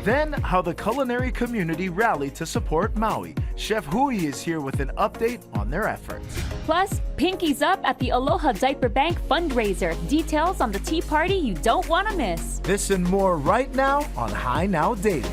Then, how the culinary community rallied to support Maui. Chef Hui is here with an update on their efforts. Plus, pinkies up at the Aloha Diaper Bank fundraiser. Details on the tea party you don't want to miss. This and more right now on High Now Daily.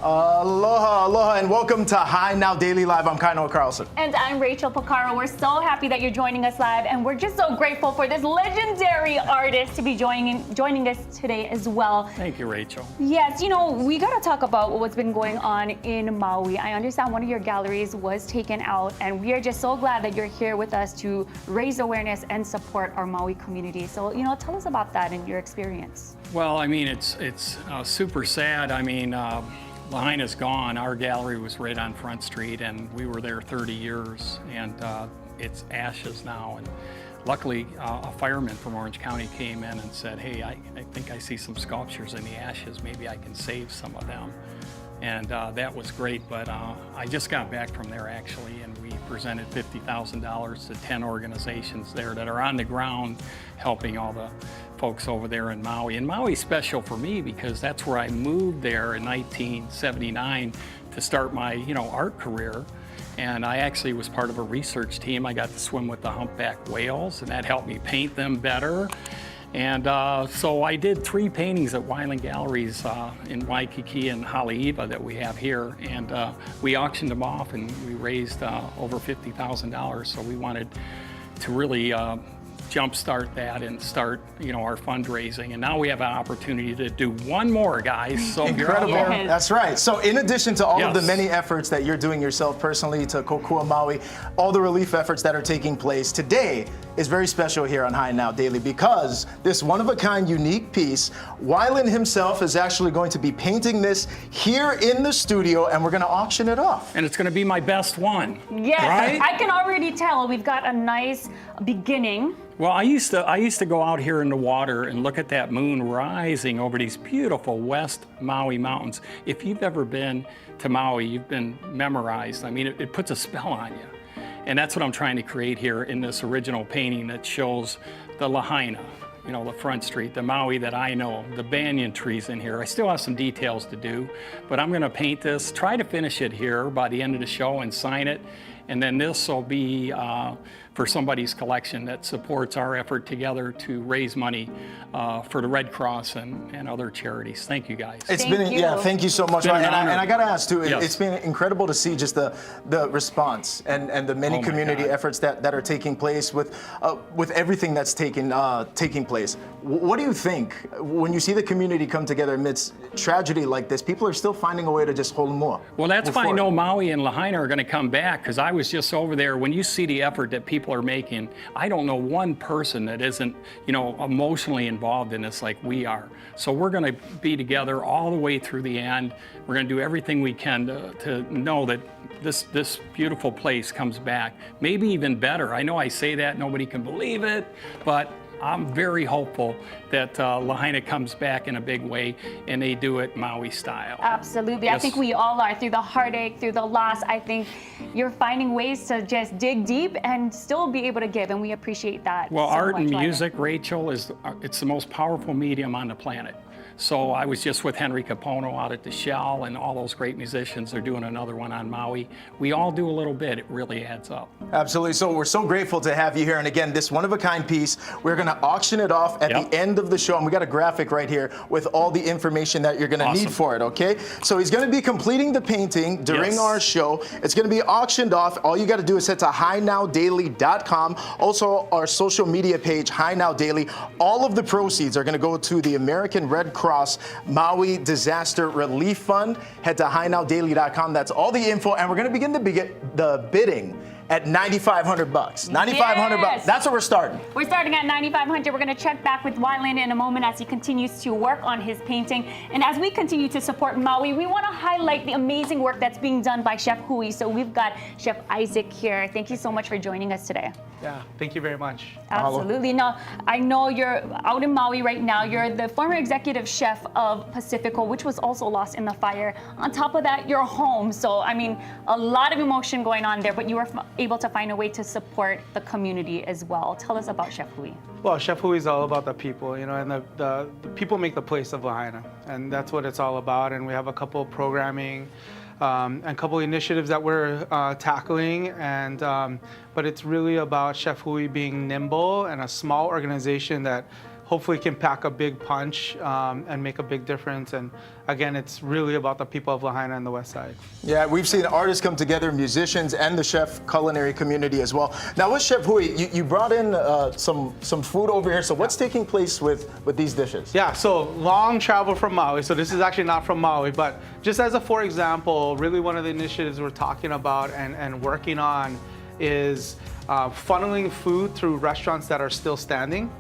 Aloha, and welcome to High Now Daily Live. I'm Kanu Carlson. And I'm Rachel Picaro. We're so happy that you're joining us live, and we're just so grateful for this legendary artist to be joining us today as well. Thank you, Rachel. Yes, you know, we got to talk about what's been going on in Maui. I understand one of your galleries was taken out, and we are just so glad that you're here with us to raise awareness and support our Maui community. So, you know, tell us about that and your experience. Well, I mean, it's super sad. I mean, Lahaina's gone. Our gallery was right on Front Street, and we were there 30 years, and it's ashes now. And luckily, a fireman from Orange County came in and said, hey, I think I see some sculptures in the ashes. Maybe I can save some of them. And that was great, but I just got back from there, actually, and we presented $50,000 to 10 organizations there that are on the ground helping all the folks over there in Maui. And Maui's special for me because that's where I moved there in 1979 to start my, art career. And I actually was part of a research team. I got to swim with the humpback whales, and that helped me paint them better. And so I did 3 paintings at Wyland Galleries in Waikiki and Haleiwa that we have here. And we auctioned them off, and we raised over $50,000. So we wanted to really jumpstart that and start, our fundraising. And now we have an opportunity to do one more, guys. So incredible. Yes. That's right. So in addition to all of the Yes. many efforts that you're doing yourself personally to Kokua Maui, all the relief efforts that are taking place, today is very special here on High Now Daily because this one-of-a-kind unique piece, Wyland himself is actually going to be painting this here in the studio, and we're going to auction it off. And it's going to be my best one. Yes, right? I can already tell we've got a nice beginning. Well, I used to go out here in the water and look at that moon rising over these beautiful West Maui mountains. If you've ever been to Maui, you've been memorized. I mean, it puts a spell on you. And that's what I'm trying to create here in this original painting that shows the Lahaina, the Front Street, the Maui that I know, the banyan trees in here. I still have some details to do, but I'm gonna paint this, try to finish it here by the end of the show and sign it. And then this will be for somebody's collection that supports our effort together to raise money for the Red Cross and other charities. Thank you, guys. Thank you so much. Been an and honor. I got to ask too, Yes. it's been incredible to see just the response and the many Oh my community God. efforts that are taking place with everything that's taking place. What do you think when you see the community come together amidst tragedy like this? People are still finding a way to just hold more. Well, that's why I know Maui and Lahaina are going to come back, because I was just over there. When you see the effort that people are making, I don't know one person that isn't, emotionally involved in this like we are. So we're going to be together all the way through the end. We're going to do everything we can to know that this beautiful place comes back, maybe even better. I know I say that, nobody can believe it, but I'm very hopeful that Lahaina comes back in a big way, and they do it Maui style. Absolutely. Yes. I think we all are. Through the heartache, through the loss, I think you're finding ways to just dig deep and still be able to give, and we appreciate that. Well, so art much, and Wyland. music, Rachel, it's the most powerful medium on the planet. So I was just with Henry Capono out at the Shell, and all those great musicians are doing another one on Maui. We all do a little bit. It really adds up. Absolutely. So we're so grateful to have you here. And again, this one-of-a-kind piece, we're going to auction it off at the end of the show. And we got a graphic right here with all the information that you're going to need for it, okay? So he's going to be completing the painting during our show. It's going to be auctioned off. All you got to do is head to highnowdaily.com. Also, our social media page, High Now Daily. All of the proceeds are going to go to the American Red Cross Maui Disaster Relief Fund. Head to highnowdaily.com. That's all the info. And we're going to begin the bidding at 9,500 bucks. 9,500 bucks. Yes. That's where we're starting. We're starting at 9,500. We're going to check back with Wyland in a moment as he continues to work on his painting. And as we continue to support Maui, we want to highlight the amazing work that's being done by Chef Hui. So we've got Chef Isaac here. Thank you so much for joining us today. Yeah, thank you very much. Absolutely. Now, I know you're out in Maui right now. You're the former executive chef of Pacifico, which was also lost in the fire. On top of that, you're home. So, I mean, a lot of emotion going on there, but you were able to find a way to support the community as well. Tell us about Chef Hui. Well, Chef Hui is all about the people, you know, and the people make the place of Lahaina, and that's what it's all about. And we have a couple of programming and a couple of initiatives that we're tackling, and but it's really about Chef Hui being nimble and a small organization that hopefully can pack a big punch and make a big difference. And again, it's really about the people of Lahaina and the West Side. Yeah, we've seen artists come together, musicians, and the chef culinary community as well. Now with Chef Hui, you brought in some food over here. So what's taking place with these dishes? Yeah, so long travel from Maui. So this is actually not from Maui, but just as a for example, really one of the initiatives we're talking about and working on is funneling food through restaurants that are still standing.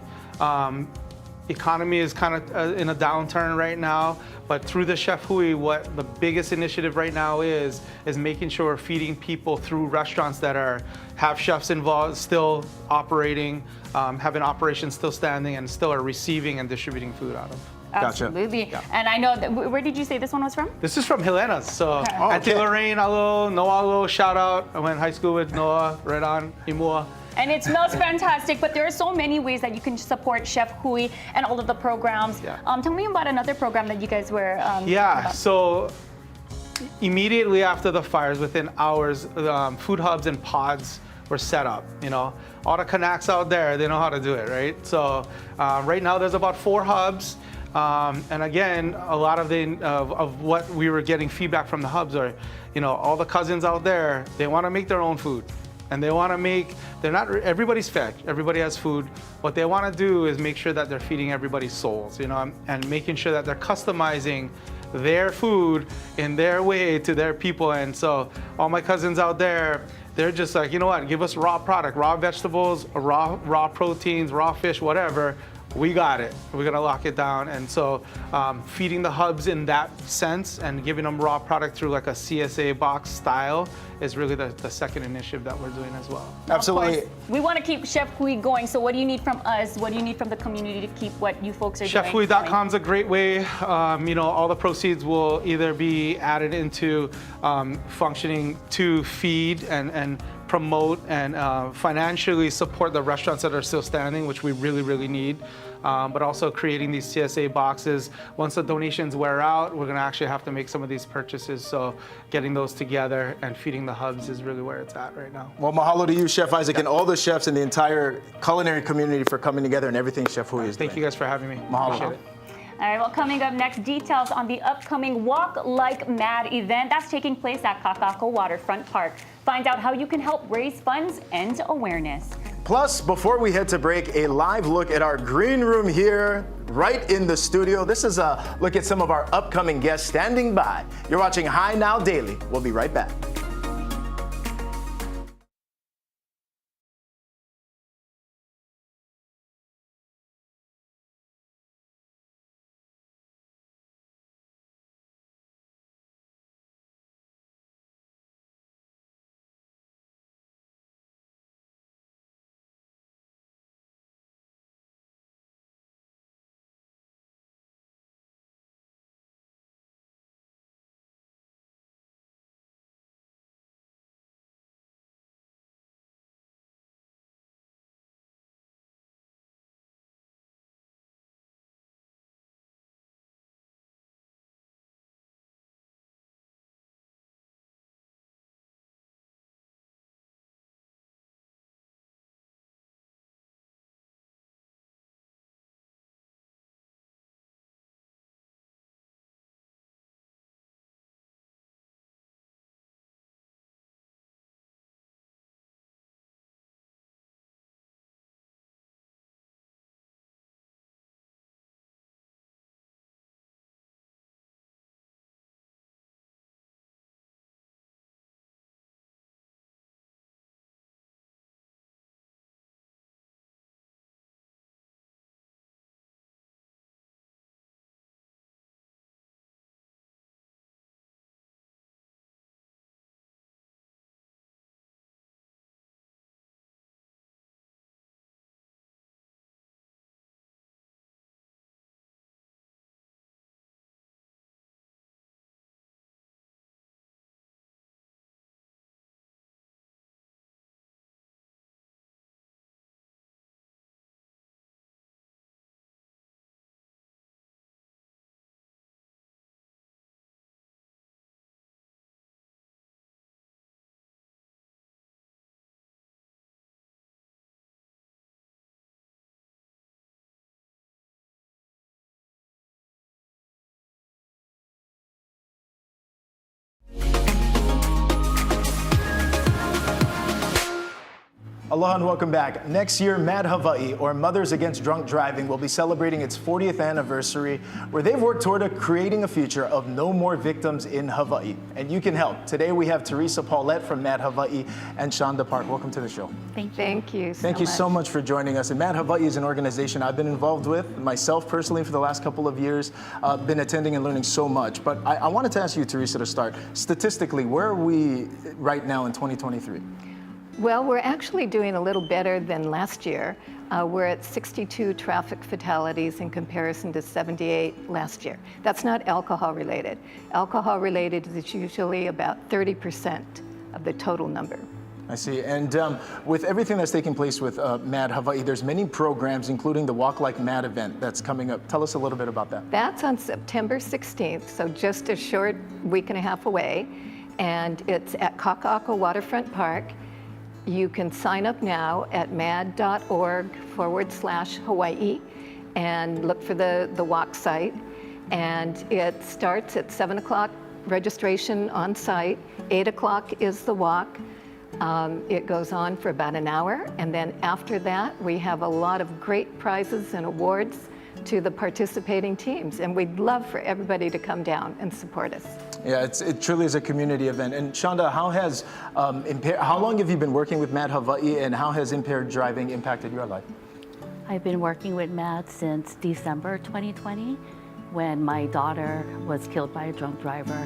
Economy is kind of in a downturn right now, but through the Chef Hui, what the biggest initiative right now is making sure we're feeding people through restaurants that have chefs involved, still operating, having operations still standing, and still are receiving and distributing food out of. Gotcha. Absolutely. Yeah. And I know that, where did you say this one was from? This is from Helena's. So Okay. Oh, Auntie okay. Lorraine, alo, Noah, alo, shout out. I went to high school with Noah, right on, Imua. And it smells fantastic, but there are so many ways that you can support Chef Hui and all of the programs. Yeah. Tell me about another program that you guys were Yeah, about. so immediately after the fires, within hours, food hubs and pods were set up. You know, all the Kanaks out there, they know how to do it, right? So right now there's about 4 hubs. And again, a lot of what we were getting feedback from the hubs are, you know, all the cousins out there, they want to make their own food. And they want to everybody's fed, everybody has food. What they want to do is make sure that they're feeding everybody's souls, you know, and making sure that they're customizing their food in their way to their people. And so all my cousins out there, they're just like, you know what, give us raw product, raw vegetables, raw proteins, raw fish, whatever. We got it. We're gonna lock it down. And so feeding the hubs in that sense and giving them raw product through like a CSA box style is really the second initiative that we're doing as well. Absolutely. Of course, we want to keep Chef Hui going. So what do you need from us? What do you need from the community to keep what you folks are doing? ChefHui.com is a great way. You know, all the proceeds will either be added into functioning to feed and promote and financially support the restaurants that are still standing, which we really, really need. But also creating these CSA boxes. Once the donations wear out, we're gonna actually have to make some of these purchases. So getting those together and feeding the hubs is really where it's at right now. Well, mahalo to you, Chef Isaac, and all the chefs and the entire culinary community for coming together and everything Chef Hui is doing. Thank you guys for having me. Mahalo. Appreciate it. All right, well, coming up next, details on the upcoming Walk Like Mad event that's taking place at Kakako Waterfront Park. Find out how you can help raise funds and awareness. Plus, before we head to break, a live look at our green room here, right in the studio. This is a look at some of our upcoming guests standing by. You're watching High Now Daily. We'll be right back. Aloha and welcome back. Next year, MAD Hawaii, or Mothers Against Drunk Driving, will be celebrating its 40th anniversary, where they've worked toward creating a future of no more victims in Hawaii. And you can help. Today we have Teresa Paulette from MAD Hawaii and Shonda Park. Welcome to the show. Thank you. Thank you so much for joining us. And MAD Hawaii is an organization I've been involved with, myself personally, for the last couple of years. Been attending and learning so much. But I wanted to ask you, Teresa, to start. Statistically, where are we right now in 2023? Well, we're actually doing a little better than last year. We're at 62 traffic fatalities in comparison to 78 last year. That's not alcohol related. Alcohol related is usually about 30% of the total number. I see. And with everything that's taking place with MAD Hawaii, there's many programs, including the Walk Like MAD event that's coming up. Tell us a little bit about that. That's on September 16th, so just a short week and a half away. And it's at Kaka'ako Waterfront Park. You can sign up now at mad.org/Hawaii and look for the walk site. And it starts at 7 o'clock registration on site. 8 o'clock is the walk. It goes on for about an hour. And then after that, we have a lot of great prizes and awards to the participating teams. And we'd love for everybody to come down and support us. Yeah, it truly is a community event. And Shonda, how long have you been working with MAD Hawaii, and how has impaired driving impacted your life? I've been working with MAD since December 2020, when my daughter was killed by a drunk driver.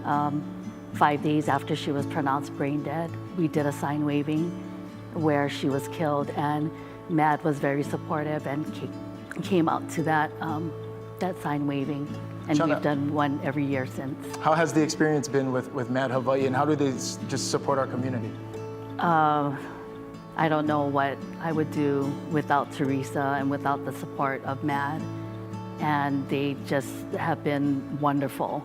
5 days after she was pronounced brain dead, we did a sign waving where she was killed, and MAD was very supportive and came out to that sign waving. And Shonda, we've done one every year since. How has the experience been with MAD Hawaii, and how do they just support our community? I don't know what I would do without Teresa and without the support of MAD. And they just have been wonderful.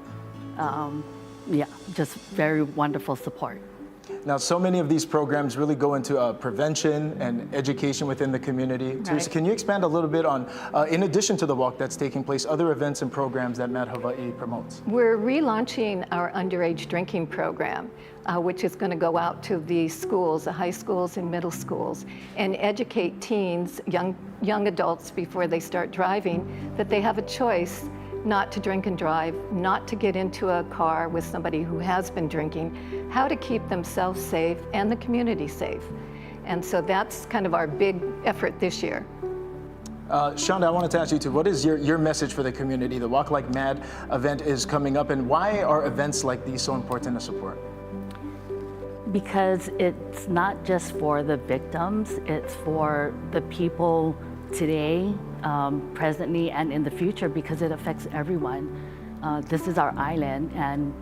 Yeah, just very wonderful support. Now, so many of these programs really go into prevention and education within the community. Right. Teresa, can you expand a little bit on, in addition to the walk that's taking place, other events and programs that MAD Hawaii promotes? We're relaunching our underage drinking program, which is going to go out to the schools, the high schools and middle schools, and educate teens, young adults before they start driving, that they have a choice not to drink and drive, not to get into a car with somebody who has been drinking, how to keep themselves safe and the community safe. And so that's kind of our big effort this year. Shonda, I wanted to ask you too, what is your message for the community? The Walk Like MAD event is coming up, and why are events like these so important to support? Because it's not just for the victims, it's for the people today, presently, and in the future, because it affects everyone. This is our island, and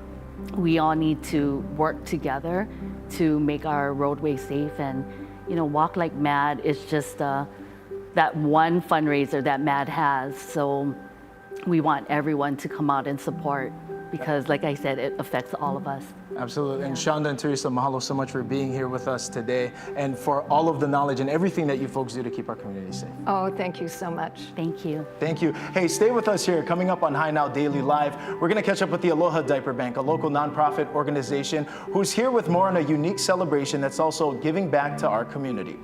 we all need to work together to make our roadway safe. And Walk Like MAD is just that one fundraiser that MAD has. So we want everyone to come out and support, because like I said, it affects all of us. Absolutely. And Shonda and Teresa, mahalo so much for being here with us today, and for all of the knowledge and everything that you folks do to keep our community safe. Oh, thank you so much. Thank you. Thank you. Hey, stay with us here. Coming up on High Now Daily Live, we're going to catch up with the Aloha Diaper Bank, a local nonprofit organization who's here with more on a unique celebration that's also giving back to our community.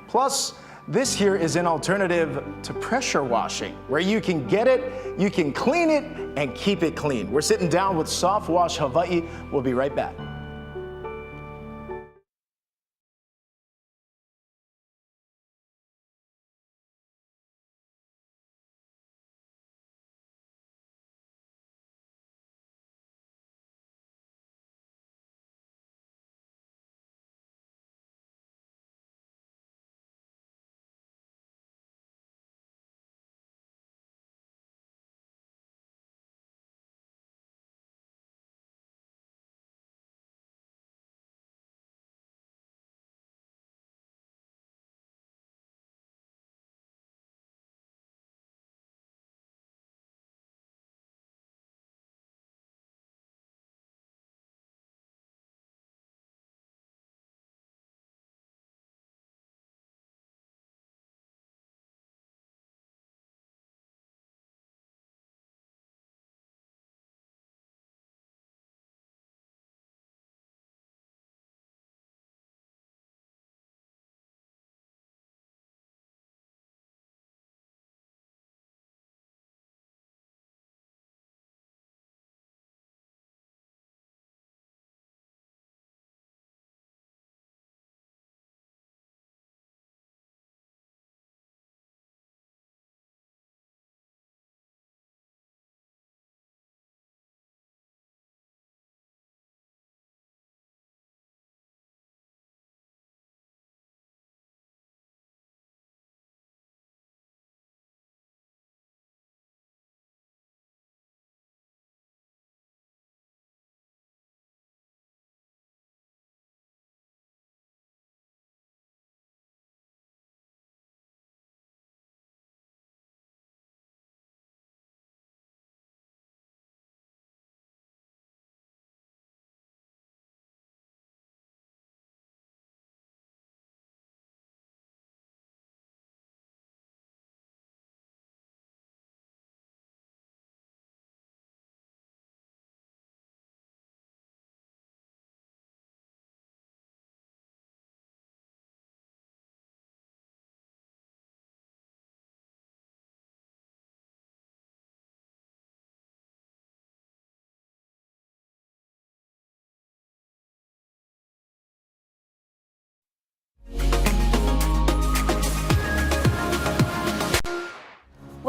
Plus, this here is an alternative to pressure washing, where you can get it, you can clean it, and keep it clean. We're sitting down with Soft Wash Hawaii. We'll be right back.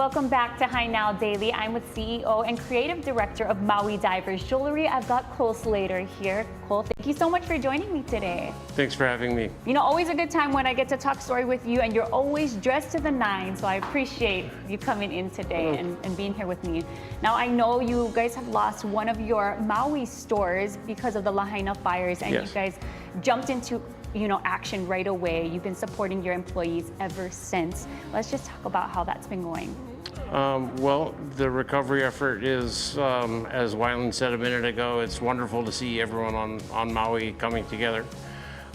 welcome back to Hi Now Daily. I'm with CEO and Creative Director of Maui Divers Jewelry. I've got Cole Slater here. Cole, thank you so much for joining me today. Thanks for having me. You know, always a good time when I get to talk story with you, and you're always dressed to the nines, so I appreciate you coming in today and being here with me. Now, I know you guys have lost one of your Maui stores because of the Lahaina fires, and Yes. you guys jumped into action right away. You've been supporting your employees ever since. Let's just talk about how that's been going. Well, the recovery effort is, as Wyland said a minute ago, it's wonderful to see everyone on Maui coming together.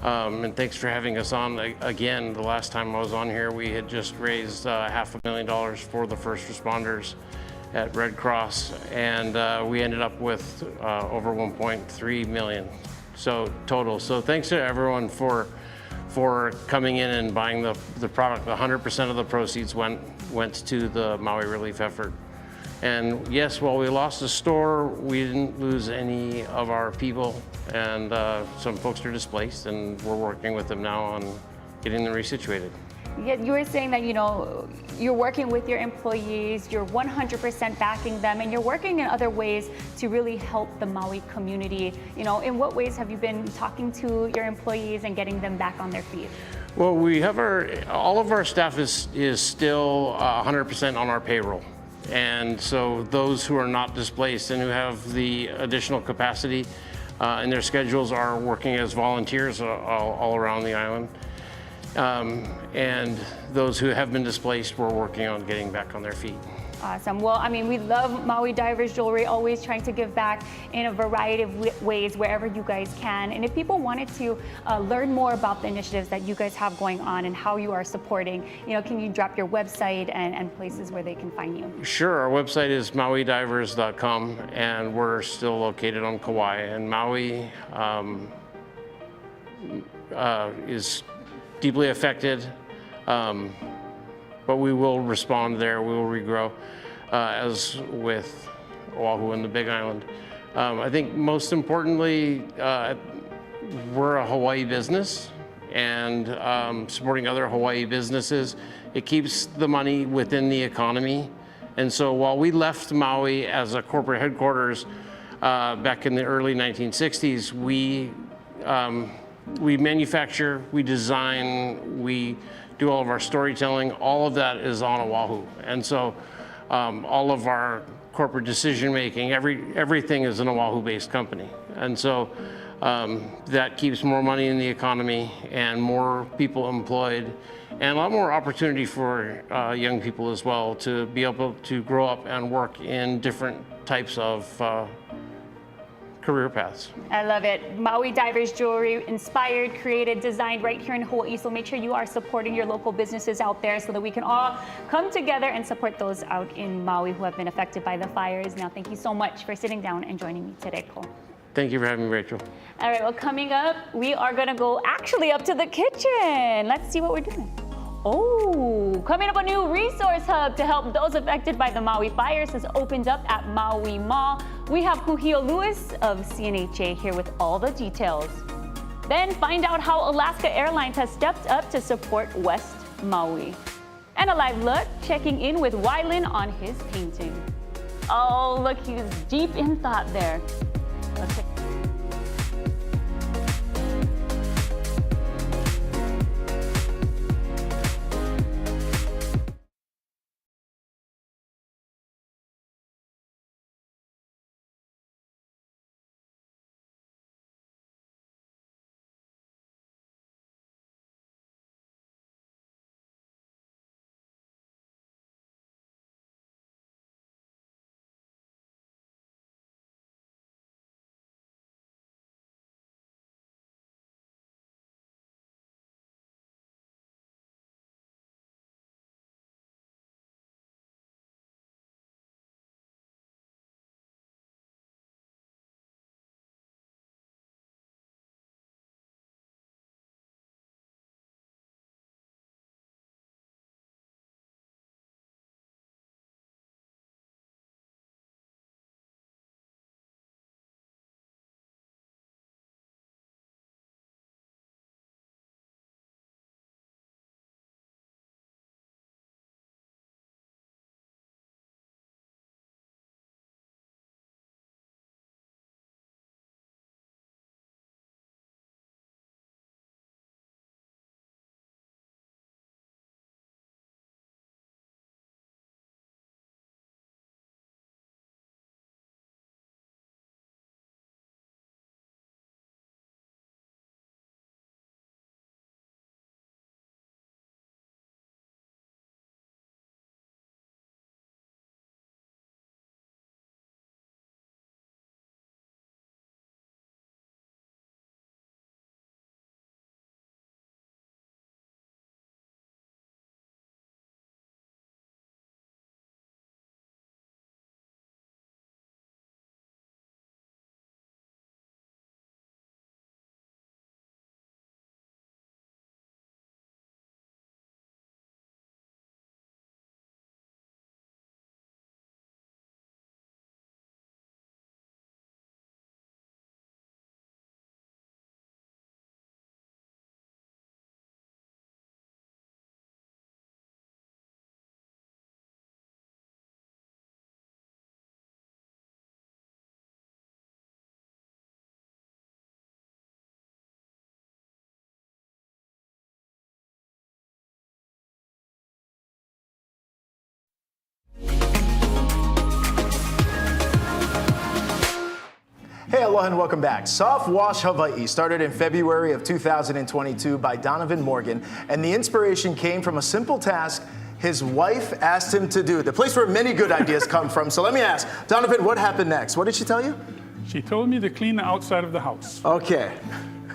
And thanks for having us on again. The last time I was on here, we had just raised $500,000 for the first responders at Red Cross, and we ended up with over 1.3 million. So total. So thanks to everyone for coming in and buying the product. 100% of the proceeds went to the Maui relief effort. And yes, while we lost the store, we didn't lose any of our people, and some folks are displaced, and we're working with them now on getting them resituated. Yeah, you were saying that, you're working with your employees, you're 100% backing them, and you're working in other ways to really help the Maui community. In what ways have you been talking to your employees and getting them back on their feet? Well, we have all of our staff is still 100% on our payroll. And so those who are not displaced and who have the additional capacity in their schedules are working as volunteers all around the island. And those who have been displaced, we're working on getting back on their feet. Awesome. Well, we love Maui Divers Jewelry, always trying to give back in a variety of ways wherever you guys can. And if people wanted to learn more about the initiatives that you guys have going on and how you are supporting, can you drop your website and places where they can find you? Sure. Our website is mauidivers.com, and we're still located on Kauai. And Maui is deeply affected, but we will respond there. We will regrow, as with Oahu and the Big Island. I think most importantly, we're a Hawaii business, and supporting other Hawaii businesses, it keeps the money within the economy. And so while we left Maui as a corporate headquarters back in the early 1960s, we manufacture, we design, we do all of our storytelling. All of that is on Oahu. And so all of our corporate decision making, everything is an Oahu-based company. And so that keeps more money in the economy and more people employed, and a lot more opportunity for young people as well to be able to grow up and work in different types of career paths. I love it. Maui Divers Jewelry, inspired, created, designed right here in Hawaii. So make sure you are supporting your local businesses out there so that we can all come together and support those out in Maui who have been affected by the fires. Now, thank you so much for sitting down and joining me today, Cole. Thank you for having me, Rachel. All right, well, coming up, we are gonna go actually up to the kitchen. Let's see what we're doing. Oh, coming up, a new resource hub to help those affected by the Maui fires has opened up at Maui Mall. We have Kuhio Lewis of CNHA here with all the details. Then find out how Alaska Airlines has stepped up to support West Maui. And a live look, checking in with Wyland on his painting. Oh, look, he's deep in thought there. Let's check Hey, aloha and welcome back. Soft Wash Hawaii started in February of 2022 by Donovan Morgan, and the inspiration came from a simple task his wife asked him to do, the place where many good ideas come from. So let me ask, Donovan, what happened next? What did she tell you? She told me to clean the outside of the house. Okay.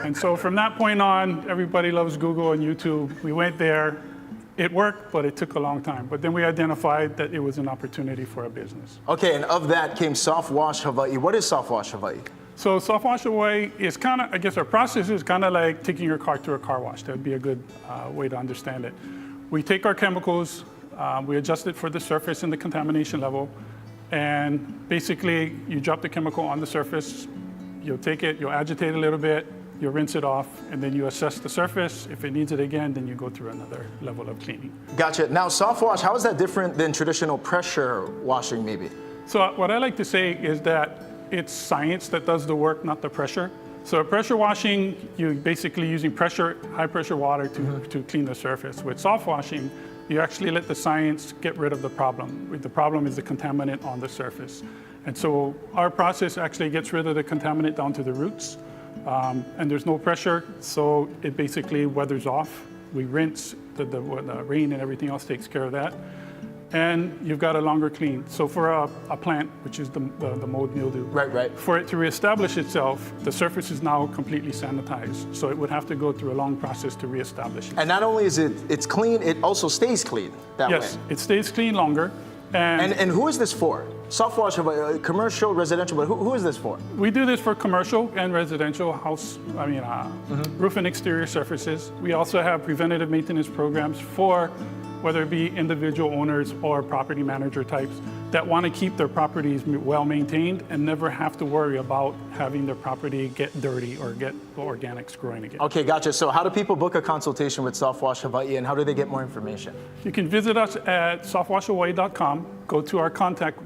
And so from that point on, everybody loves Google and YouTube. We went there. It worked, but it took a long time. But then we identified that it was an opportunity for a business. Okay, and of that came Soft Wash Hawaii. What is Soft Wash Hawaii? So Soft Wash Hawaii is kind of, I guess our process is kind of like taking your car to a car wash. That would be a good way to understand it. We take our chemicals, we adjust it for the surface and the contamination level, and basically you drop the chemical on the surface, you'll take it, you'll agitate a little bit, you rinse it off, and then you assess the surface. If it needs it again, then you go through another level of cleaning. Gotcha. Now, soft wash, how is that different than traditional pressure washing, maybe? So what I like to say is that it's science that does the work, not the pressure. So pressure washing, you're basically using pressure, high pressure water to clean the surface. With soft washing, you actually let the science get rid of the problem. The problem is the contaminant on the surface. And so our process actually gets rid of the contaminant down to the roots. And there's no pressure, so it basically weathers off. We rinse, the rain and everything else takes care of that. And you've got a longer clean. So for a plant, which is the mold mildew, right. For it to reestablish itself, the surface is now completely sanitized. So it would have to go through a long process to reestablish it. And not only is it's clean, it also stays clean that way. Yes, it stays clean longer. And who is this for? Soft wash, commercial, residential, but who is this for? We do this for commercial and residential house, roof and exterior surfaces. We also have preventative maintenance programs for whether it be individual owners or property manager types that want to keep their properties well maintained and never have to worry about having their property get dirty or get organics growing again. Okay, gotcha. So how do people book a consultation with Soft Wash Hawaii, and how do they get more information? You can visit us at softwashhawaii.com, go to our contact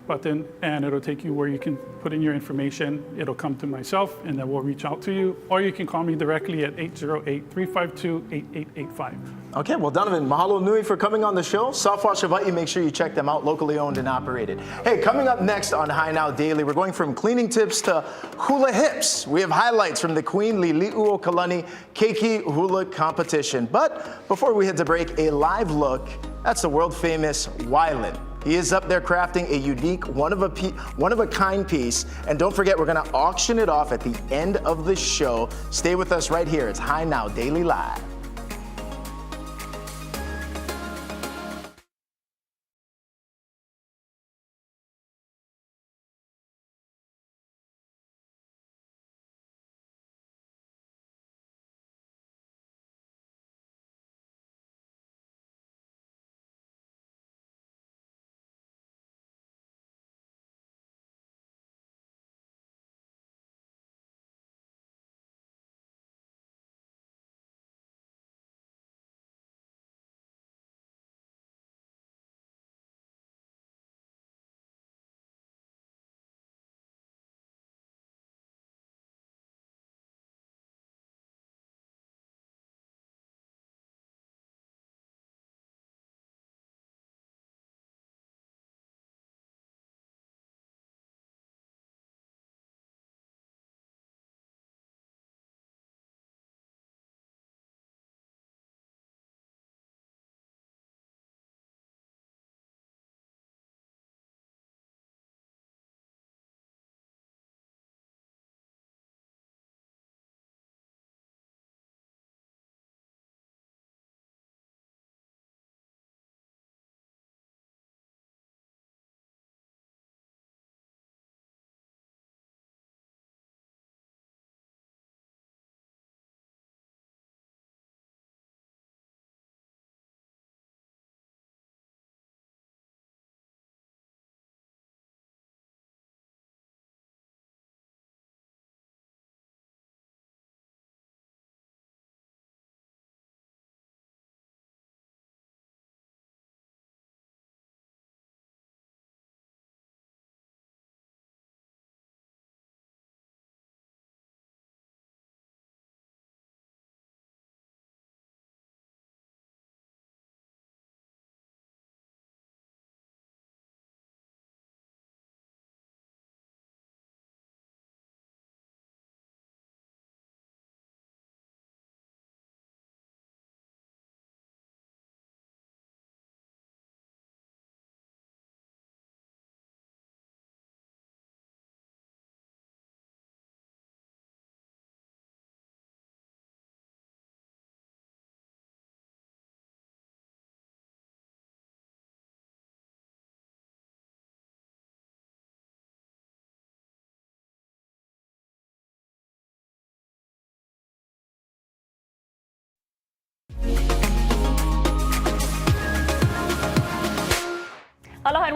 button, and it'll take you where you can put in your information. It'll come to myself, and then we'll reach out to you. Or you can call me directly at 808-352-8885. Okay, well, Donovan, mahalo nui for coming on the show. Soft Wash Hawaii, make sure you check them out, locally owned and operated. Hey, coming up next on High Now Daily, we're going from cleaning tips to hula hips. We have highlights from the Queen Liliuokalani keiki hula competition. But before we head to break, a live look, that's the world famous Wyland. He is up there crafting a unique, one-of-a-kind piece. And don't forget, we're gonna auction it off at the end of the show. Stay with us right here. It's High Now Daily Live.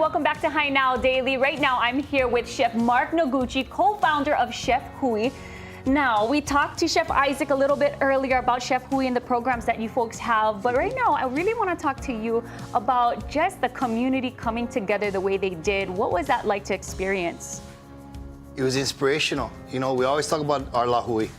welcome back to Hi Now Daily. Right now, I'm here with Chef Mark Noguchi, co-founder of Chef Hui. Now, we talked to Chef Isaac a little bit earlier about Chef Hui and the programs that you folks have, but right now, I really want to talk to you about just the community coming together the way they did. What was that like to experience? It was inspirational. You know, we always talk about our Hui,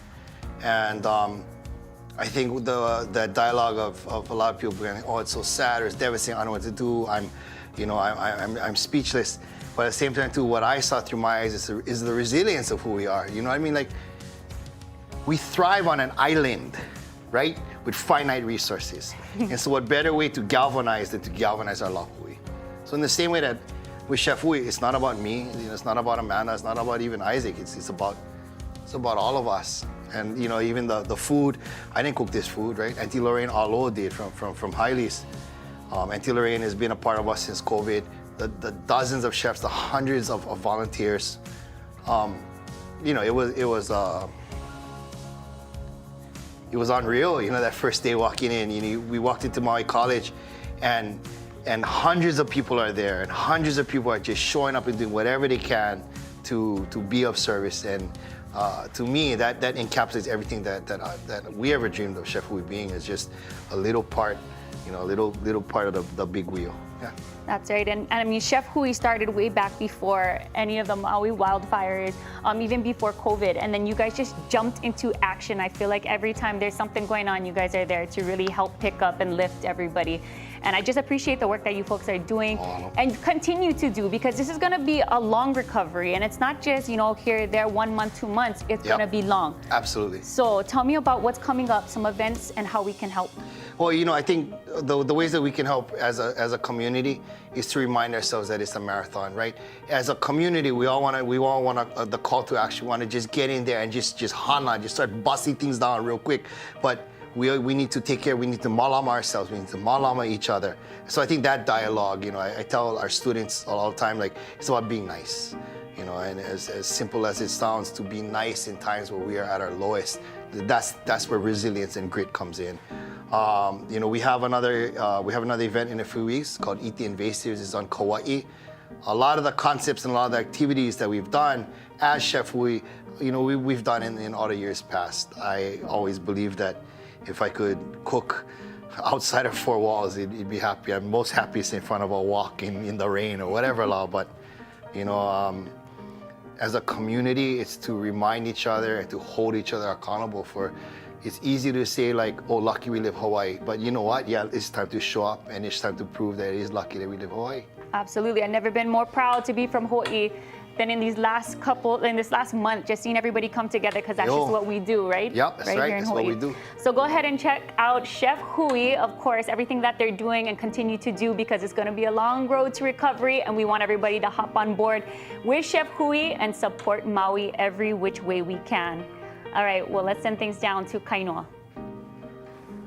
and I think the dialogue of a lot of people going, oh, it's so sad, or it's devastating, I don't know what to do, I'm speechless. But at the same time, too, what I saw through my eyes is the resilience of who we are. You know what I mean? Like, we thrive on an island, right? With finite resources. And so what better way to galvanize than to galvanize our Hui? So in the same way that with Chef Hui, it's not about me, you know, it's not about Amanda, it's not about even Isaac, it's about all of us. And you know, even the food, I didn't cook this food, right? Auntie Lorraine Aloha did from Haile's. Auntie Lorraine has been a part of us since COVID. The dozens of chefs, the hundreds of volunteers. You know, it was unreal. You know, that first day walking in, you know, we walked into Maui College, and hundreds of people are there, and hundreds of people are just showing up and doing whatever they can to be of service. And to me, that encapsulates everything that we ever dreamed of Chef Hui being, is just a little part, you know, a little part of the big wheel. Yeah. That's right, and I mean, Chef Hui started way back before any of the Maui wildfires, even before COVID, and then you guys just jumped into action. I feel like every time there's something going on, you guys are there to really help pick up and lift everybody. And I just appreciate the work that you folks are doing and continue to do, because this is gonna be a long recovery, and it's not just, you know, here, there, 1 month, 2 months, it's gonna be long. Absolutely. So tell me about what's coming up, some events, and how we can help. Well, you know, I think the ways that we can help as a community is to remind ourselves that it's a marathon, right? As a community, we all want the call to action. We want to just get in there and just hana, just start busting things down real quick. But we need to take care. We need to malama ourselves. We need to malama each other. So I think that dialogue, you know, I tell our students all the time, like, it's about being nice. You know, and as simple as it sounds, to be nice in times where we are at our lowest, that's where resilience and grit comes in. You know, we have another event in a few weeks called Eat the Invasives. It's on Kauai. A lot of the concepts and a lot of the activities that we've done as Chef Hui, you know, we've done in all the years past. I always believed that if I could cook outside of four walls, it'd be happy. I'm most happiest in front of a wok in the rain or whatever, but you know, as a community, it's to remind each other and to hold each other accountable for. It's easy to say, like, oh, lucky we live Hawaii, but you know what? Yeah, it's time to show up, and it's time to prove that it is lucky that we live Hawaii. Absolutely. I've never been more proud to be from Hawaii than in this last month, just seeing everybody come together, because that's just what we do, right? Yep, that's right. Here in That's Hawaii. what we do. So go ahead and check out Chef Hui, of course, everything that they're doing and continue to do, because it's going to be a long road to recovery, and we want everybody to hop on board with Chef Hui and support Maui every which way we can. All right, well, let's send things down to Kainoa.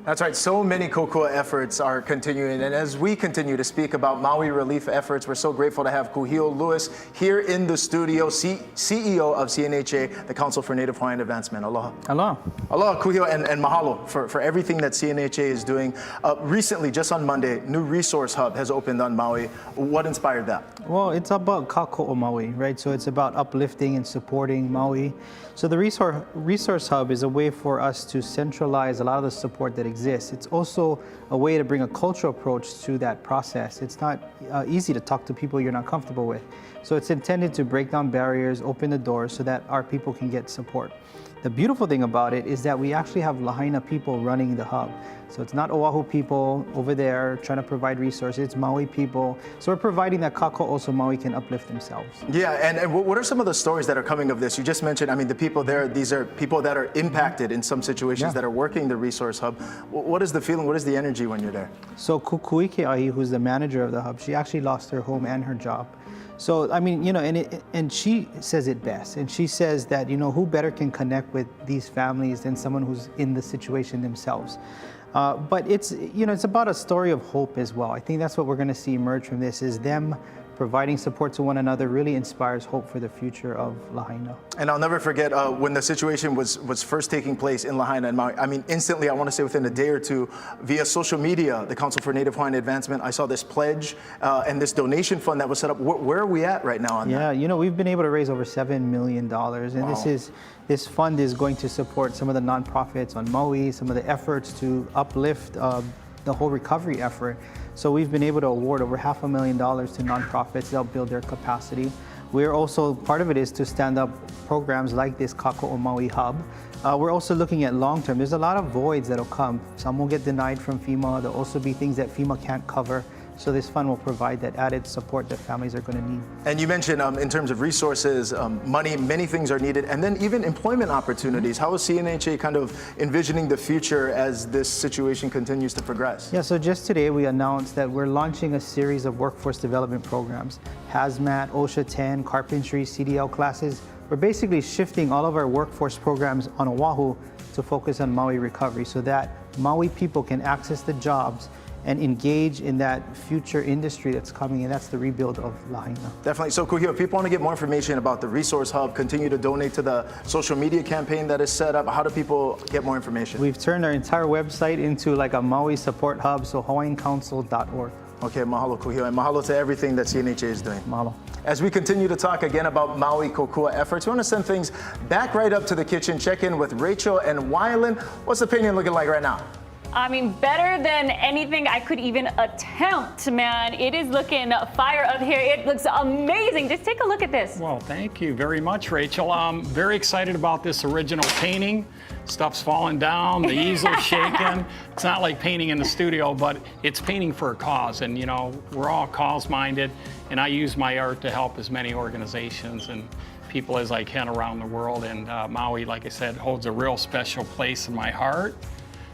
That's right. So many kokua efforts are continuing. And as we continue to speak about Maui relief efforts, we're so grateful to have Kuhio Lewis here in the studio, CEO of CNHA, the Council for Native Hawaiian Advancement. Aloha. Aloha. Aloha, Kuhio, and mahalo for everything that CNHA is doing. Recently, just on Monday, new resource hub has opened on Maui. What inspired that? Well, it's about Kako'o Maui, right? So it's about uplifting and supporting Maui. So the resource hub is a way for us to centralize a lot of the support that exists. It's also a way to bring a cultural approach to that process. It's not easy to talk to people you're not comfortable with. So it's intended to break down barriers, open the doors so that our people can get support. The beautiful thing about it is that we actually have Lahaina people running the hub. So it's not Oahu people over there trying to provide resources, it's Maui people. So we're providing that Kako'o so Maui can uplift themselves. Yeah, and what are some of the stories that are coming of this? You just mentioned, I mean, the people there, these are people that are impacted in some situations that are working the resource hub. What is the feeling, what is the energy when you're there? So Kukuike'ahi, who's the manager of the hub, she actually lost her home and her job. So, I mean, you know, and she says it best. And she says that, you know, who better can connect with these families than someone who's in the situation themselves. But it's, you know, it's about a story of hope as well. I think that's what we're going to see emerge from this, is them providing support to one another really inspires hope for the future of Lahaina. And I'll never forget when the situation was first taking place in Lahaina and Maui. I mean, instantly, I want to say within a day or two, via social media, the Council for Native Hawaiian Advancement, I saw this pledge and this donation fund that was set up. Where are we at right now on that? Yeah, you know, we've been able to raise over $7 million, and this fund is going to support some of the nonprofits on Maui, some of the efforts to uplift the whole recovery effort. So we've been able to award over $500,000 to nonprofits to help build their capacity. We're also, part of it is to stand up programs like this Kāko'o Maui Hub. We're also looking at long-term. There's a lot of voids that'll come. Some will get denied from FEMA. There'll also be things that FEMA can't cover. So this fund will provide that added support that families are going to need. And you mentioned in terms of resources, money, many things are needed, and then even employment opportunities. How is CNHA kind of envisioning the future as this situation continues to progress? Yeah, so just today we announced that we're launching a series of workforce development programs. Hazmat, OSHA 10, carpentry, CDL classes. We're basically shifting all of our workforce programs on Oahu to focus on Maui recovery so that Maui people can access the jobs and engage in that future industry that's coming, and that's the rebuild of Lahaina. Definitely. So Kuhio, if people want to get more information about the Resource Hub, continue to donate to the social media campaign that is set up, how do people get more information? We've turned our entire website into like a Maui support hub, so hawaiiancouncil.org. Okay, mahalo Kuhio, and mahalo to everything that CNHA is doing. Mahalo. As we continue to talk again about Maui Kokua efforts, we want to send things back right up to the kitchen, check in with Rachel and Wyland. What's the painting looking like right now? I mean, better than anything I could even attempt, man. It is looking fire up here. It looks amazing. Just take a look at this. Well, thank you very much, Rachel. I'm very excited about this original painting. Stuff's falling down, the easel's shaking. It's not like painting in the studio, but it's painting for a cause. And, you know, we're all cause-minded, and I use my art to help as many organizations and people as I can around the world. And Maui, like I said, holds a real special place in my heart.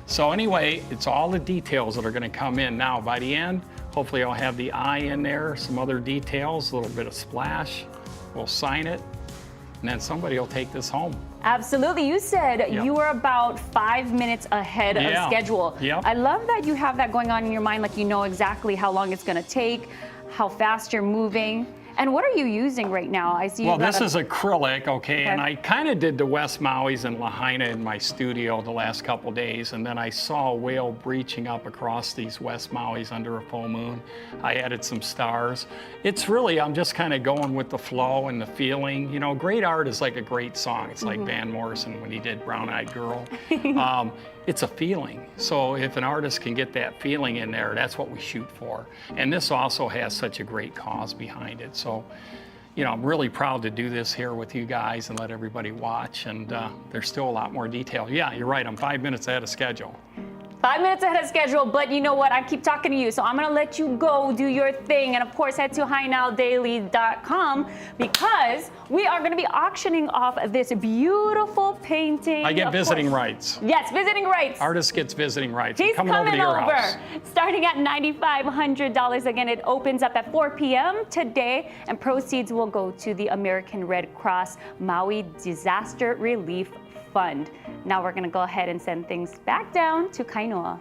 So anyway, it's all the details that are going to come in now. By the end, hopefully I'll have the eye in there, some other details, a little bit of splash. We'll sign it, and then somebody will take this home. Absolutely. You said you were about 5 minutes ahead of schedule. I love that you have that going on in your mind, like you know exactly how long it's going to take, how fast you're moving. And what are you using right now? I see. Well, this is acrylic, okay, and I kind of did the West Maui's and Lahaina in my studio the last couple days, and then I saw a whale breaching up across these West Maui's under a full moon. I added some stars. It's really, I'm just kind of going with the flow and the feeling. You know, great art is like a great song. It's like Van Morrison when he did Brown Eyed Girl. It's a feeling. So if an artist can get that feeling in there, that's what we shoot for. And this also has such a great cause behind it. So, you know, I'm really proud to do this here with you guys and let everybody watch. And there's still a lot more detail. Yeah, you're right. I'm 5 minutes ahead of schedule. 5 minutes ahead of schedule, but you know what? I keep talking to you, so I'm gonna let you go do your thing. And of course, head to HiNowDaily.com because we are gonna be auctioning off this beautiful painting. I get visiting rights. Yes, visiting rights. Artist gets visiting rights. He's coming over to your house. Starting at $9,500. Again, it opens up at 4 p.m. today, and proceeds will go to the American Red Cross Maui Disaster Relief Fund. Now we're gonna go ahead and send things back down to Kainoa.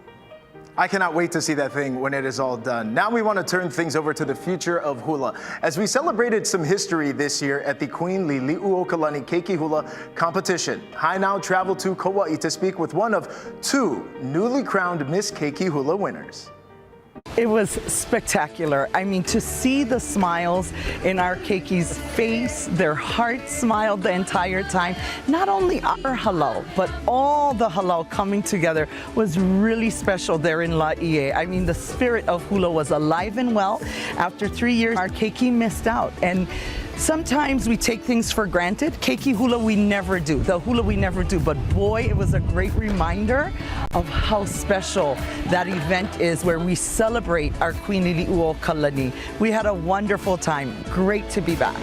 I cannot wait to see that thing when it is all done. Now we want to turn things over to the future of hula. As we celebrated some history this year at the Queen Liliuokalani Keiki Hula competition, Hi Now traveled to Kauai to speak with one of 2 newly crowned Miss Keiki Hula winners. It was spectacular. I mean, to see the smiles in our Keiki's face, their heart smiled the entire time. Not only our halau, but all the halau coming together was really special there in Laie. I mean, the spirit of hula was alive and well. After 3 years, our Keiki missed out. And sometimes we take things for granted. Keiki hula we never do, the hula we never do, but boy, it was a great reminder of how special that event is where we celebrate our Queen Liliuokalani. We had a wonderful time, great to be back.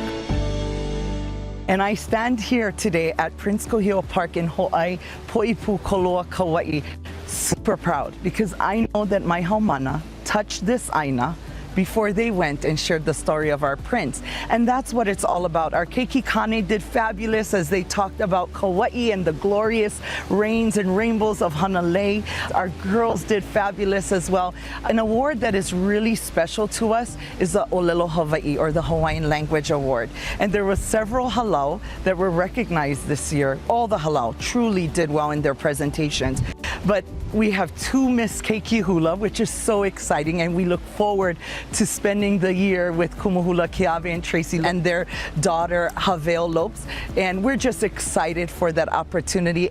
And I stand here today at Prince Kohio Park in Hawaii, Poipu, Koloa, Kauai, super proud because I know that my haumana touched this aina before they went and shared the story of our prince. And that's what it's all about. Our keiki kane did fabulous as they talked about Kauai and the glorious rains and rainbows of Hanalei. Our girls did fabulous as well. An award that is really special to us is the Olelo Hawaii, or the Hawaiian Language Award. And there were several halau that were recognized this year. All the halau truly did well in their presentations. But we have two Miss Keiki Hula, which is so exciting, and we look forward to spending the year with Kumuhula Keawe and Tracy and their daughter Haveo Lopes, and we're just excited for that opportunity.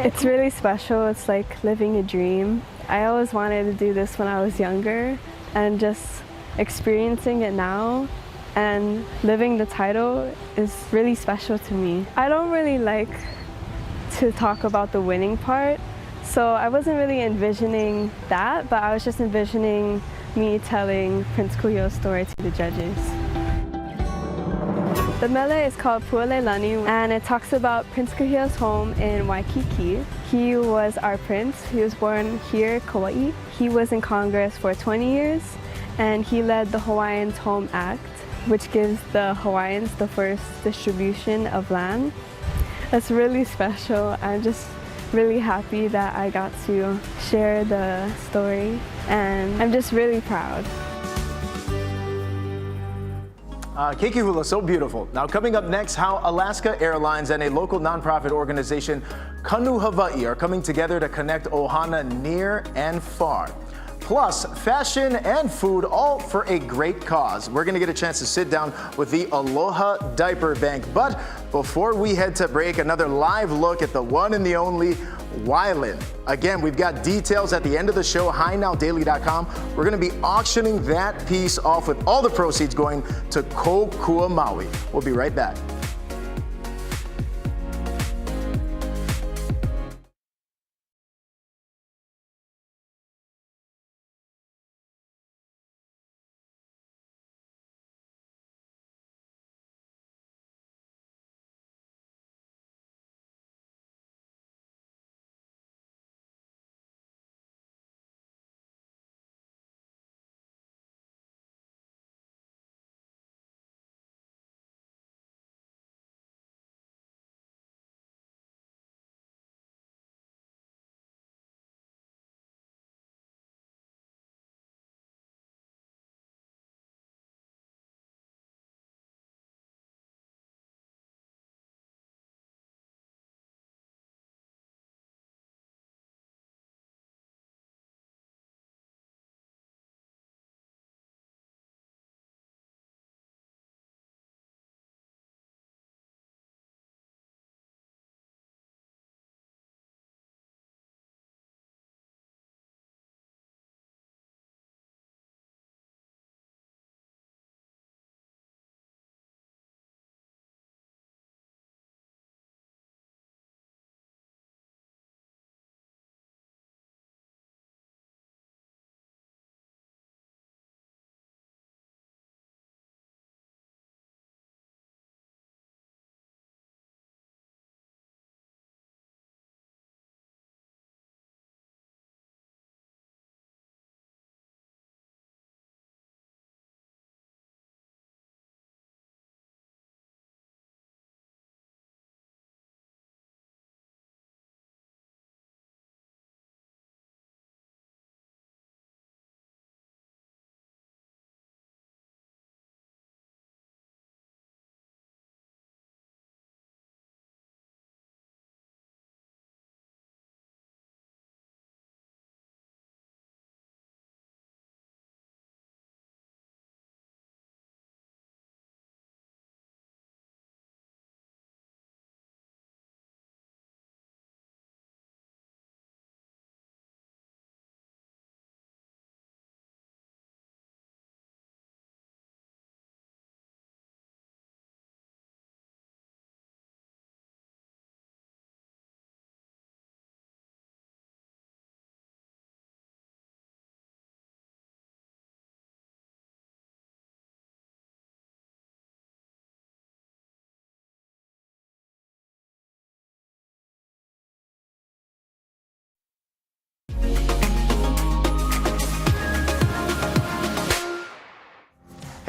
It's really special. It's like living a dream. I always wanted to do this when I was younger, and just experiencing it now and living the title is really special to me. I don't really like to talk about the winning part, so I wasn't really envisioning that, but I was just envisioning me telling Prince Kuio's story to the judges. The mele is called Pu'alelani, and it talks about Prince Kuio's home in Waikiki. He was our prince. He was born here, Kauai. He was in Congress for 20 years, and he led the Hawaiians Home Act, which gives the Hawaiians the first distribution of land. That's really special. I'm just really happy that I got to share the story, and I'm just really proud. Keiki Hula, so beautiful. Now coming up next, how Alaska Airlines and a local nonprofit organization, Kanu Hawaii, are coming together to connect Ohana near and far. Plus, fashion and food, all for a great cause. We're going to get a chance to sit down with the Aloha Diaper Bank. But before we head to break, another live look at the one and the only Wyland. Again, we've got details at the end of the show, HiNowDaily.com. We're going to be auctioning that piece off with all the proceeds going to Kokua Maui. We'll be right back.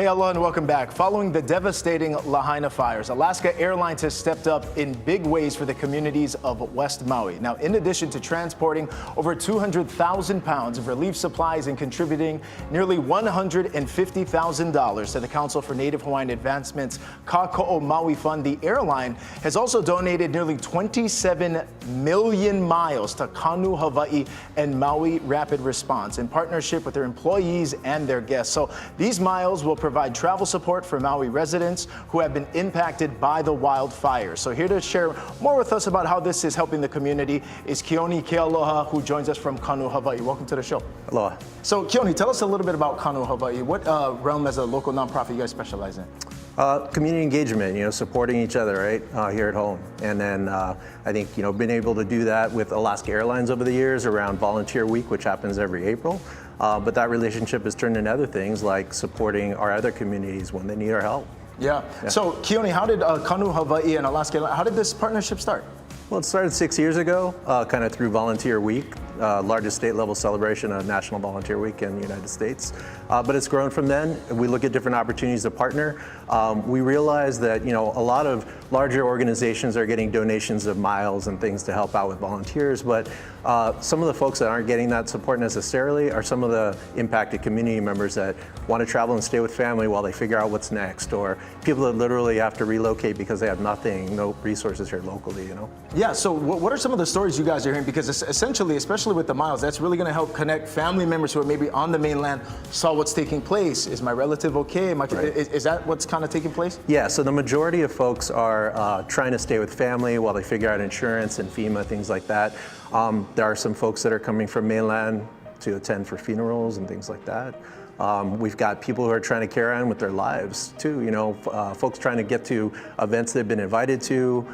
Hey, aloha and welcome back. Following the devastating Lahaina fires, Alaska Airlines has stepped up in big ways for the communities of West Maui. Now, in addition to transporting over 200,000 pounds of relief supplies and contributing nearly $150,000 to the Council for Native Hawaiian Advancement's Kāko'o Maui Fund, the airline has also donated nearly 27 million miles to Kanu, Hawaii, and Maui Rapid Response in partnership with their employees and their guests. So these miles will provide travel support for Maui residents who have been impacted by the wildfires. So here to share more with us about how this is helping the community is Keone Kealoha, who joins us from Kanu, Hawaii. Welcome to the show. Aloha. So Keone, tell us a little bit about Kanu, Hawaii. What realm as a local nonprofit you guys specialize in? Community engagement, supporting each other, right, here at home. And then I think, been able to do that with Alaska Airlines over the years around Volunteer Week, which happens every April. But that relationship has turned into other things like supporting our other communities when they need our help. Yeah. So Keone, how did Kanu, Hawaii, and Alaska Airlines, how did this partnership start? Well, it started 6 years ago, kind of through Volunteer Week, largest state-level celebration of National Volunteer Week in the United States. But it's grown from then. We look at different opportunities to partner. We realize that, a lot of larger organizations are getting donations of miles and things to help out with volunteers, but some of the folks that aren't getting that support necessarily are some of the impacted community members that want to travel and stay with family while they figure out what's next, or people that literally have to relocate because they have nothing, no resources here locally, Yeah, so what are some of the stories you guys are hearing? Because essentially, especially with the miles, that's really going to help connect family members who are maybe on the mainland, saw what's taking place. Is my relative okay? Is that what's kind of taking place? Yeah, so the majority of folks are trying to stay with family while they figure out insurance and FEMA, things like that. There are some folks that are coming from mainland to attend for funerals and things like that. We've got people who are trying to carry on with their lives too, folks trying to get to events they've been invited to,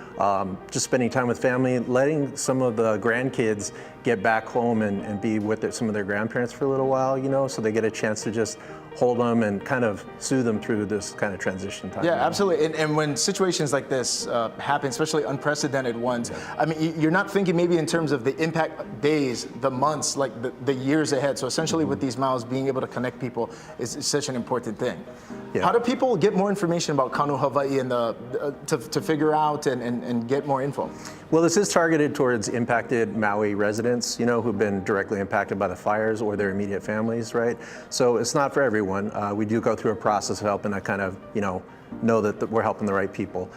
just spending time with family, letting some of the grandkids get back home and be with some of their grandparents for a little while, so they get a chance to just hold them and kind of soothe them through this kind of transition time. Yeah, absolutely. And when situations like this happen, especially unprecedented ones, I mean, you're not thinking maybe in terms of the impact days, the months, like the years ahead. So essentially with these miles, being able to connect people is such an important thing. Yeah. How do people get more information about Kanu, Hawaii and to figure out and get more info? Well, this is targeted towards impacted Maui residents, who've been directly impacted by the fires or their immediate families, right? So it's not for everyone. We do go through a process of helping to kind of, know that we're helping the right people.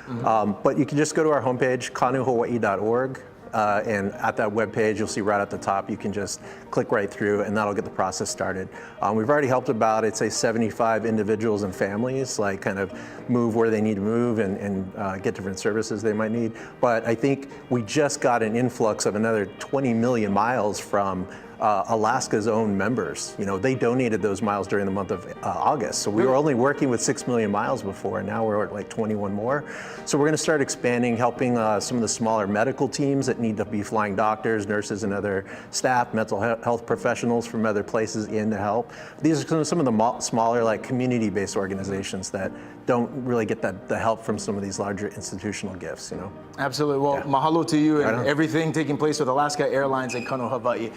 But you can just go to our homepage, kanuhawaii.org. And at that webpage, you'll see right at the top, you can just click right through and that'll get the process started. We've already helped about, I'd say, 75 individuals and families, like kind of move where they need to move and get different services they might need. But I think we just got an influx of another 20 million miles from Alaska's own members. They donated those miles during the month of August. So we were only working with 6 million miles before, and now we're at like 21 more. So we're going to start expanding, helping some of the smaller medical teams that need to be flying doctors, nurses, and other staff, mental health professionals from other places in to help. These are some of the smaller, like community-based organizations that don't really get the help from some of these larger institutional gifts, Absolutely. Well, mahalo to you and everything taking place with Alaska Airlines and Kanu, Hawaii.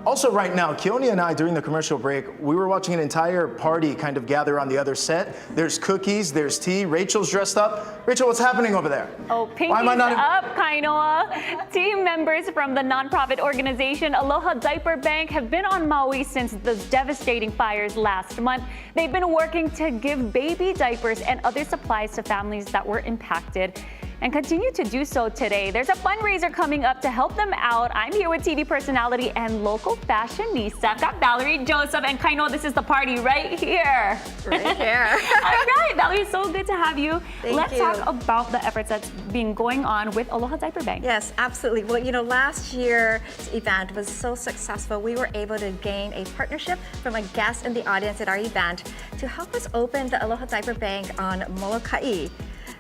Also right now, Keone and I, during the commercial break, we were watching an entire party kind of gather on the other set. There's cookies, there's tea. Rachel's dressed up. Rachel, what's happening over there? Oh, pinkies up, Kainoa. Team members from the nonprofit organization Aloha Diaper Bank have been on Maui since the devastating fires last month. They've been working to give baby diapers and other supplies to families that were impacted, and continue to do so today. There's a fundraiser coming up to help them out. I'm here with TV personality and local fashionista. I've got Valerie, Joseph, and Kaino. This is the party right here. Right here. All right, Valerie, so good to have you. Thank you. Let's talk about the efforts that's been going on with Aloha Diaper Bank. Yes, absolutely. Well, last year's event was so successful. We were able to gain a partnership from a guest in the audience at our event to help us open the Aloha Diaper Bank on Molokai.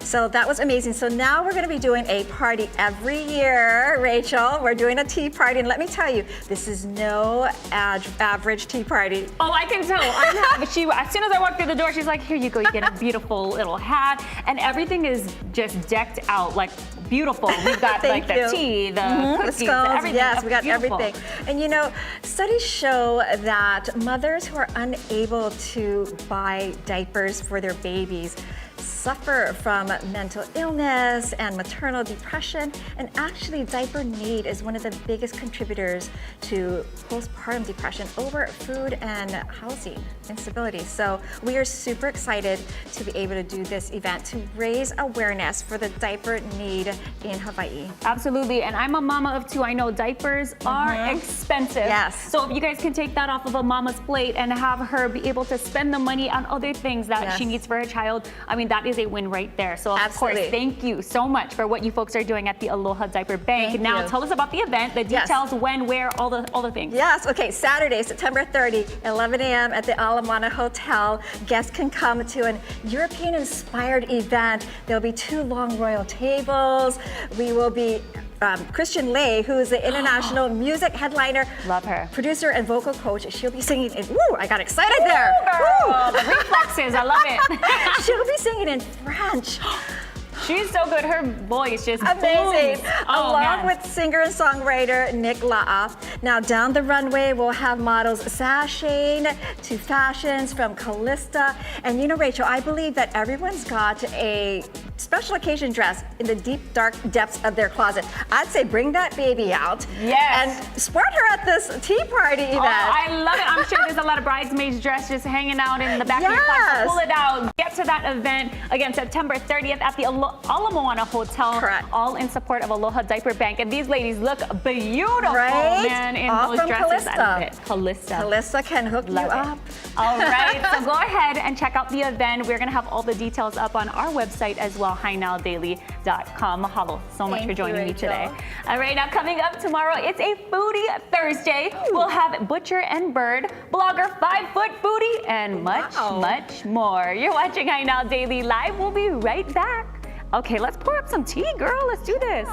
So that was amazing. So now we're going to be doing a party every year, Rachel. We're doing a tea party, and let me tell you, this is no average tea party. Oh, I can tell. As soon as I walked through the door, she's like, here you go, you get a beautiful little hat, and everything is just decked out, like beautiful. We've got like the tea, the cookies, the scones, everything. yes, we got beautiful. everything. And you know, studies show that mothers who are unable to buy diapers for their babies suffer from mental illness and maternal depression, and actually diaper need is one of the biggest contributors to postpartum depression over food and housing instability. So we are super excited to be able to do this event to raise awareness for the diaper need in Hawaii. Absolutely, and I'm a mama of two. I know diapers are expensive. Yes. So if you guys can take that off of a mama's plate and have her be able to spend the money on other things that she needs for her child, I mean, that is a win right there. So of course, thank you so much for what you folks are doing at the Aloha Diaper Bank. Now tell us about the event, the details, when, where, all the things. Yes, okay, Saturday, September 30, 11 a.m. at the Alamana Hotel. Guests can come to an European-inspired event. There'll be 2 long royal tables. We will be Christian Lay, who is the international music headliner, love her, producer and vocal coach. She'll be singing in, woo, I got excited there. Girl, the reflexes, I love it. She'll be singing in French. She's so good. Her voice just amazing. Booms. Oh, Along with singer and songwriter Nick La'a. Now down the runway, we'll have models sashaying to fashions from Callista. And you know, Rachel, I believe that everyone's got a special occasion dress in the deep, dark depths of their closet. I'd say bring that baby out. Yes. And sport her at this tea party event. Oh, I love it. I'm sure there's a lot of bridesmaids dressed just hanging out in the back of your closet. Pull it out. Get to that event. Again, September 30th at the Ala Moana Hotel. Correct. All in support of Aloha Diaper Bank. And these ladies look beautiful, man, in all those from dresses. Callista. I love it. Callista. Callista can hook you up. All right, so go ahead and check out the event. We're going to have all the details up on our website as well, HiNowDaily.com. Mahalo so much for joining me today. All right, now coming up tomorrow, it's a Foodie Thursday. We'll have Butcher and Bird, blogger 5-Foot Foodie, and much, much more. You're watching Hi Now Daily Live. We'll be right back. Okay, let's pour up some tea, girl. Let's do this.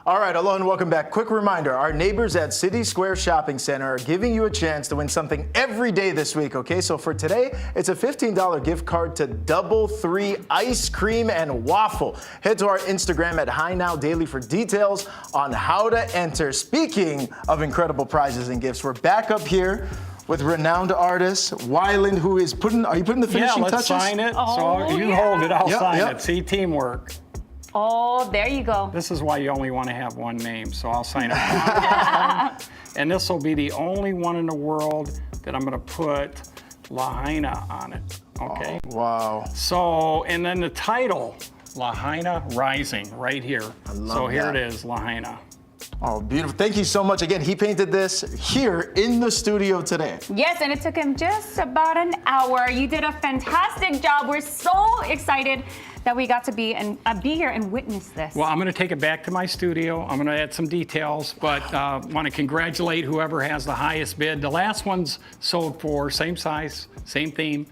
All right, aloha and welcome back. Quick reminder, our neighbors at City Square Shopping Center are giving you a chance to win something every day this week, okay? So for today, it's a $15 gift card to Double 3 Ice Cream and Waffle. Head to our Instagram at High Now Daily for details on how to enter. Speaking of incredible prizes and gifts, we're back up here with renowned artist Wyland, who is are you putting the finishing touches? Yeah, let's sign it. Oh, so you yeah. hold it, I'll sign it. See, teamwork. Oh, there you go. This is why you only want to have one name, so I'll sign it. And this will be the only one in the world that I'm going to put Lahaina on it, okay? Oh, wow. So, and then the title, Lahaina Rising, right here. I love so here that. it is, Lahaina. Oh, beautiful. Thank you so much. Again, he painted this here in the studio today. Yes, and it took him just about an hour. You did a fantastic job. We're so excited that we got to be here and witness this. Well, I'm going to take it back to my studio. I'm going to add some details, but want to congratulate whoever has the highest bid. The last one's sold for same size, same theme,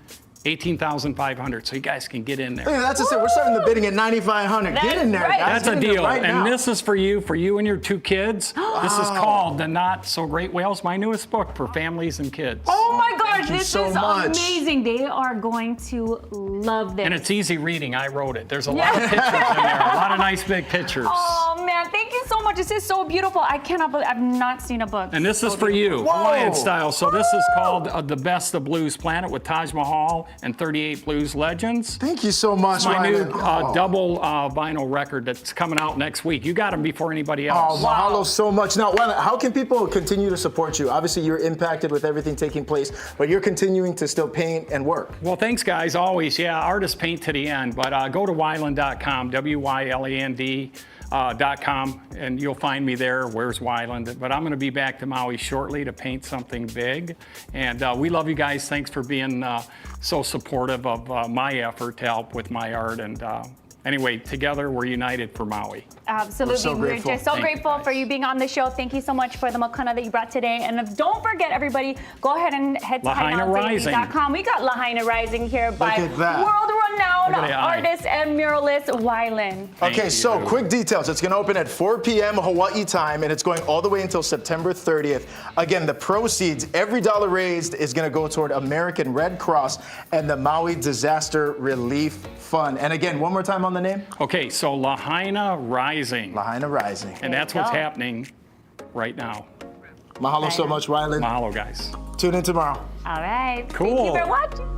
$18,500. So you guys can get in there. Hey, that's just it. We're starting the bidding at $9,500. Get in there, right. guys. That's a Get in there deal. right now. And this is for you and your 2 kids. This is called The Not So Great Whales, my newest book for families and kids. Oh my gosh, Thank you this so is much. amazing. They are going to love this. And it's easy reading. I wrote it. There's a lot of pictures in there. A lot of nice big pictures. Oh man, thank you so much. This is so beautiful. I cannot believe I've not seen a book. And this is for you, Hawaiian style. So this is called The Best of Blues Planet with Taj Mahal and 38 Blues Legends. Thank you so much, It's my new Wyland. double vinyl record that's coming out next week. You got them before anybody else. Oh, mahalo so much. Now, Wyland, how can people continue to support you? Obviously, you're impacted with everything taking place, but you're continuing to still paint and work. Well, thanks, guys. Always, yeah, artists paint to the end. But go to Wyland.com, WYLAND.com, and you'll find me there. Where's Wyland? But I'm going to be back to Maui shortly to paint something big. And we love you guys. Thanks for being so supportive of my effort to help with my art. And anyway, together we're united for Maui. Absolutely. We're just so grateful for you being on the show. Thank you so much for the makana that you brought today. And don't forget, everybody, go ahead and head to HighNowDaily.com. We got Lahaina Rising here by world-renowned artist and muralist Wyland. Okay, so quick details. It's going to open at 4 p.m. Hawaii time, and it's going all the way until September 30th. Again, the proceeds, every dollar raised is going to go toward American Red Cross and the Maui Disaster Relief Fund. And again, one more time on the name. Okay, so Lahaina Rising. Lahaina Rising. And that's what's happening right now. Mahalo so much, Wyland. Mahalo, guys. Tune in tomorrow. All right. Cool. Thank you for watching.